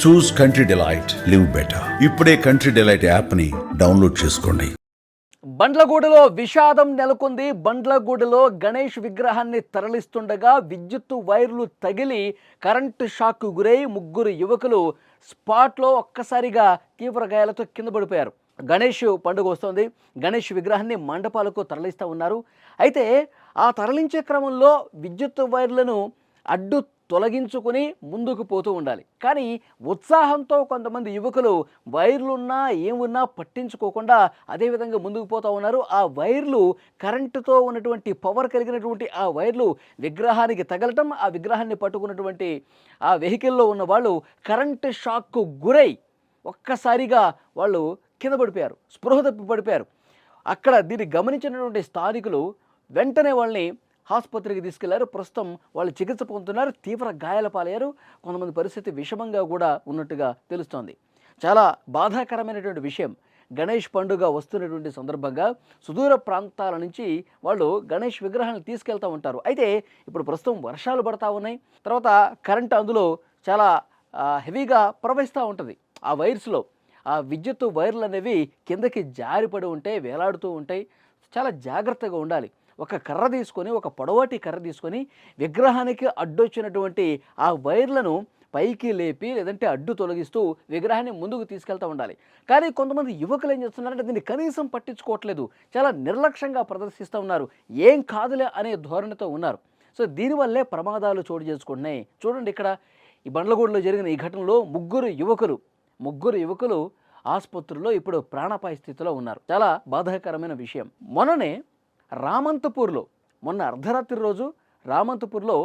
చూస్ country delight, live better. ఇప్పుడే country delight యాప్ని download చేసుకోండి. బండ్లగూడలో విషాదం నెలకొంది. బండ్లగూడలో గణేష్ విగ్రహాన్ని తరలిస్తుండగా విద్యుత్తు వైర్లు తగిలి కరెంటు షాక్కు గురై ముగ్గురు యువకులు స్పాట్లో ఒక్కసారిగా తీవ్ర గాయాలతో కింద పడిపోయారు. గణేష్ పండుగ వస్తోంది. గణేష్ విగ్రహాన్ని మండపాలకు తరలిస్తూ ఉన్నారు. అయితే ఆ తరలించే క్రమంలో విద్యుత్ వైర్లను అడ్డు తొలగించుకుని ముందుకు పోతూ ఉండాలి. కానీ ఉత్సాహంతో కొంతమంది యువకులు వైర్లున్నా ఏమున్నా పట్టించుకోకుండా అదేవిధంగా ముందుకు పోతూ ఉన్నారు. ఆ వైర్లు కరెంటుతో ఉన్నటువంటి పవర్ కలిగినటువంటి ఆ వైర్లు విగ్రహానికి తగలటం, ఆ విగ్రహాన్ని పట్టుకున్నటువంటి ఆ వెహికల్లో ఉన్న వాళ్ళు కరెంటు షాక్కు గురై ఒక్కసారిగా వాళ్ళు కింద పడిపోయారు, స్పృహ తప్పి పడిపోయారు. అక్కడ దీన్ని గమనించినటువంటి స్థానికులు వెంటనే వాళ్ళని ఆసుపత్రికి తీసుకెళ్లారు. ప్రస్తుతం వాళ్ళు చికిత్స పొందుతున్నారు. తీవ్ర గాయాల పాలయ్యారు. కొంతమంది పరిస్థితి విషమంగా కూడా ఉన్నట్టుగా తెలుస్తోంది. చాలా బాధాకరమైనటువంటి విషయం. గణేష్ పండుగ వస్తున్నటువంటి సందర్భంగా సుదూర ప్రాంతాల నుంచి వాళ్ళు గణేష్ విగ్రహాన్ని తీసుకెళ్తూ ఉంటారు. అయితే ఇప్పుడు ప్రస్తుతం వర్షాలు పడతా ఉన్నాయి. తర్వాత కరెంట్ అందులో చాలా హెవీగా ప్రవహిస్తూ ఉంటుంది. ఆ వైర్స్లో ఆ విద్యుత్ వైర్లు అనేవి కిందకి జారిపడి ఉంటాయి, వేలాడుతూ ఉంటాయి. చాలా జాగ్రత్తగా ఉండాలి. ఒక కర్ర తీసుకొని, ఒక పొడవాటి కర్ర తీసుకొని విగ్రహానికి అడ్డొచ్చినటువంటి ఆ వైర్లను పైకి లేపి లేదంటే అడ్డు తొలగిస్తూ విగ్రహాన్ని ముందుకు తీసుకెళ్తూ ఉండాలి. కానీ కొంతమంది యువకులు ఏం చేస్తున్నారంటే దీన్ని కనీసం పట్టించుకోవట్లేదు. చాలా నిర్లక్ష్యంగా ప్రదర్శిస్తూ ఉన్నారు. ఏం కాదులే అనే ధోరణితో ఉన్నారు. సో దీనివల్లే ప్రమాదాలు చోటు చేసుకుంటున్నాయి. చూడండి, ఇక్కడ ఈ బండ్లగూడలో జరిగిన ఈ ఘటనలో ముగ్గురు యువకులు ఆసుపత్రిలో ఇప్పుడు ప్రాణాపాయ స్థితిలో ఉన్నారు. చాలా బాధాకరమైన విషయం. మొన్న అర్ధరాత్రి రోజు రామంతపూర్లో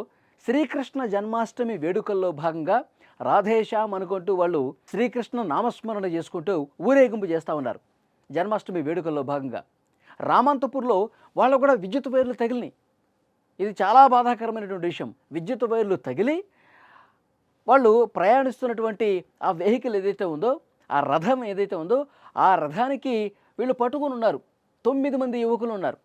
శ్రీకృష్ణ జన్మాష్టమి వేడుకల్లో భాగంగా రాధేశ్యామ్ అనుకుంటూ వాళ్ళు శ్రీకృష్ణ నామస్మరణ చేసుకుంటూ ఊరేగింపు చేస్తూ ఉన్నారు. జన్మాష్టమి వేడుకల్లో భాగంగా రామంతపూర్లో వాళ్ళు కూడా విద్యుత్ వైర్లు తగిలినాయి. ఇది చాలా బాధాకరమైనటువంటి విషయం. విద్యుత్ వైర్లు తగిలి వాళ్ళు ప్రయాణిస్తున్నటువంటి ఆ వెహికల్ ఏదైతే ఉందో, ఆ రథం ఏదైతే ఉందో, ఆ రథానికి వీళ్ళు పట్టుకుని ఉన్నారు. 9 మంది యువకులు ఉన్నారు.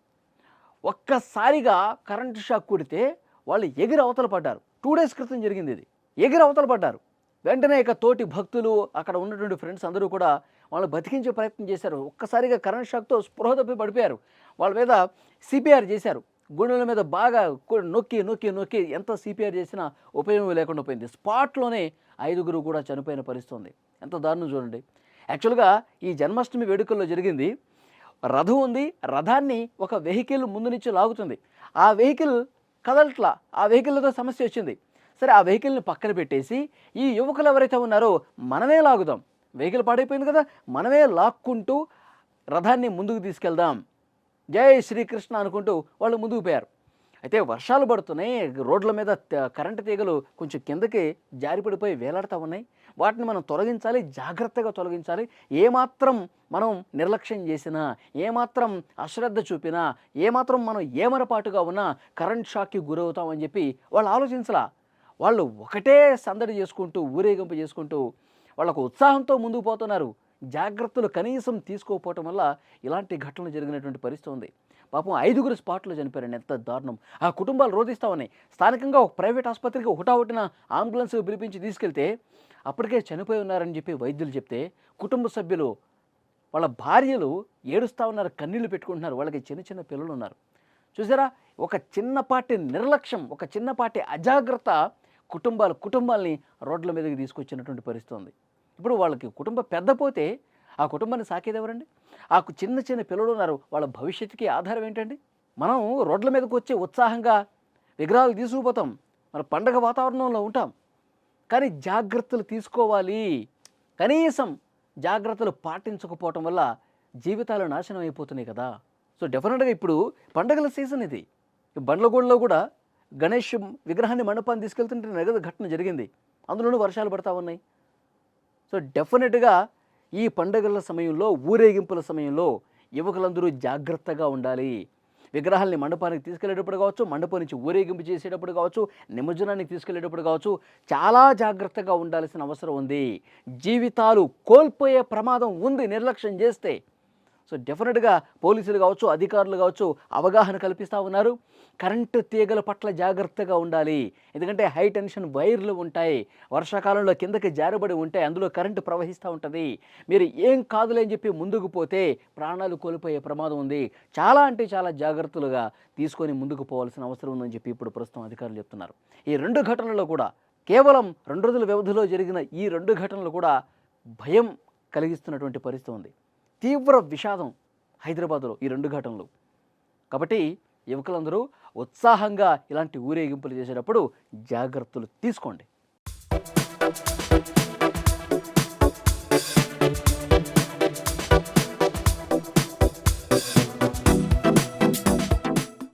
ఒక్కసారిగా కరెంటు షాక్ కొడితే వాళ్ళు ఎగిరి అవతల పడ్డారు. 2 డేస్ క్రితం జరిగింది ఇది. ఎగిరి అవతల పడ్డారు. వెంటనే ఇక తోటి భక్తులు, అక్కడ ఉన్నటువంటి ఫ్రెండ్స్ అందరూ కూడా వాళ్ళు బతికించే ప్రయత్నం చేశారు. ఒక్కసారిగా కరెంట్ షాక్తో స్పృహ తప్పి పడిపోయారు. వాళ్ళ మీద సిపిఆర్ చేశారు. గుండెల మీద బాగా నొక్కి ఎంత సిపిఆర్ చేసినా ఉపయోగం లేకుండా పోయింది. స్పాట్లోనే 5గురు కూడా చనిపోయిన పరిస్థితి ఉంది. ఎంత దారుణం చూడండి. యాక్చువల్గా ఈ జన్మాష్టమి వేడుకల్లో జరిగింది. రథం ఉంది. రథాన్ని ఒక వెహికల్ ముందు నుంచి లాగుతుంది. ఆ వెహికల్ కదలట్లా. ఆ వెహికల్తో సమస్య వచ్చింది. సరే, ఆ వెహికల్ని పక్కన పెట్టేసి ఈ యువకులు ఎవరైతే ఉన్నారో మనమే లాగుదాం, వెహికల్ పాడైపోయింది కదా, మనమే లాక్కుంటూ రథాన్ని ముందుకు తీసుకెళ్దాం, జై శ్రీకృష్ణ అనుకుంటూ వాళ్ళు ముందుకు పోయారు. అయితే వర్షాలు పడుతున్నాయి. రోడ్ల మీద కరెంటు తీగలు కొంచెం కిందకి జారిపడిపోయి వేలాడుతూ ఉన్నాయి. వాటిని మనం తొలగించాలి, జాగ్రత్తగా తొలగించాలి. ఏమాత్రం మనం నిర్లక్ష్యం చేసినా, ఏమాత్రం అశ్రద్ధ చూపినా, ఏమాత్రం మనం ఏమరపాటుగా ఉన్నా కరెంట్ షాక్కి గురవుతామని చెప్పి వాళ్ళు ఆలోచించలా. వాళ్ళు ఒకటే సందడి చేసుకుంటూ, ఊరేగింపు చేసుకుంటూ వాళ్ళకు ఉత్సాహంతో ముందుకు పోతున్నారు. జాగ్రత్తలు కనీసం తీసుకోకపోవటం వల్ల ఇలాంటి ఘటనలు జరిగినటువంటి పరిస్థితి ఉంది. పాపం 5గురు స్పాట్లో చనిపోయారండి. ఎంత దారుణం. ఆ కుటుంబాలు రోధిస్తూ ఉన్నాయి. స్థానికంగా ఒక ప్రైవేట్ ఆసుపత్రికి హుటాహుటిన అంబులెన్స్ పిలిపించి తీసుకెళ్తే అప్పటికే చనిపోయి ఉన్నారని చెప్పి వైద్యులు చెప్తే కుటుంబ సభ్యులు, వాళ్ళ భార్యలు ఏడుస్తూ ఉన్నారు, కన్నీళ్లు పెట్టుకుంటున్నారు. వాళ్ళకి చిన్న పిల్లలు ఉన్నారు. చూసారా, ఒక చిన్నపాటి నిర్లక్ష్యం, ఒక చిన్నపాటి అజాగ్రత్త కుటుంబాల్ని రోడ్ల మీదకి తీసుకొచ్చినటువంటి పరిస్థితి ఉంది. ఇప్పుడు వాళ్ళకి కుటుంబం పెద్ద పోతే ఆ కుటుంబాన్ని సాకేది ఎవరండి? ఆ చిన్న పిల్లలు ఉన్నారు. వాళ్ళ భవిష్యత్తుకి ఆధారం ఏంటండి? మనం రోడ్ల మీదకి వచ్చి ఉత్సాహంగా విగ్రహాలు తీసుకుపోతాం, మన పండగ వాతావరణంలో ఉంటాం. కానీ జాగ్రత్తలు తీసుకోవాలి. కనీసం జాగ్రత్తలు పాటించకపోవటం వల్ల జీవితాలు నాశనం అయిపోతున్నాయి కదా. సో డెఫినెట్గా ఇప్పుడు పండగల సీజన్ ఇది. బండ్లగూడలో కూడా గణేష్ విగ్రహాన్ని మండపాన్ని తీసుకెళ్తుంటే నగదు ఘటన జరిగింది. అందులోనూ వర్షాలు పడతా ఉన్నాయి. సో డెఫినెట్గా ఈ పండుగల సమయంలో, ఊరేగింపుల సమయంలో యువకులందరూ జాగ్రత్తగా ఉండాలి. విగ్రహాల్ని మండపానికి తీసుకెళ్లేటప్పుడు కావచ్చు, మండపం నుంచి ఊరేగింపు చేసేటప్పుడు కావచ్చు, నిమజ్జనానికి తీసుకెళ్లేటప్పుడు కావచ్చు, చాలా జాగ్రత్తగా ఉండాల్సిన అవసరం ఉంది. జీవితాలు కోల్పోయే ప్రమాదం ఉంది నిర్లక్ష్యం చేస్తే. సో డెఫినెట్గా పోలీసులు కావచ్చు, అధికారులు కావచ్చు అవగాహన కల్పిస్తూ ఉన్నారు. కరెంటు తీగల పట్ల జాగ్రత్తగా ఉండాలి. ఎందుకంటే హై టెన్షన్ వైర్లు ఉంటాయి. వర్షాకాలంలో కిందకి జారబడి ఉంటాయి. అందులో కరెంటు ప్రవహిస్తూ ఉంటుంది. మీరు ఏం కాదులే అని చెప్పి ముందుకు పోతే ప్రాణాలు కోల్పోయే ప్రమాదం ఉంది. చాలా అంటే చాలా జాగ్రత్తలుగా తీసుకొని ముందుకు పోవాల్సిన అవసరం ఉందని చెప్పి ఇప్పుడు ప్రస్తుతం అధికారులు చెప్తున్నారు. ఈ 2 ఘటనలు కూడా కేవలం 2 రోజుల వ్యవధిలో జరిగిన ఈ 2 ఘటనలు కూడా భయం కలిగిస్తున్నటువంటి పరిస్థితి ఉంది. తీవ్ర విషాదం హైదరాబాద్లో ఈ 2 ఘటనలు. కాబట్టి యువకులందరూ ఉత్సాహంగా ఇలాంటి ఊరేగింపులు చేసేటప్పుడు జాగ్రత్తలు తీసుకోండి.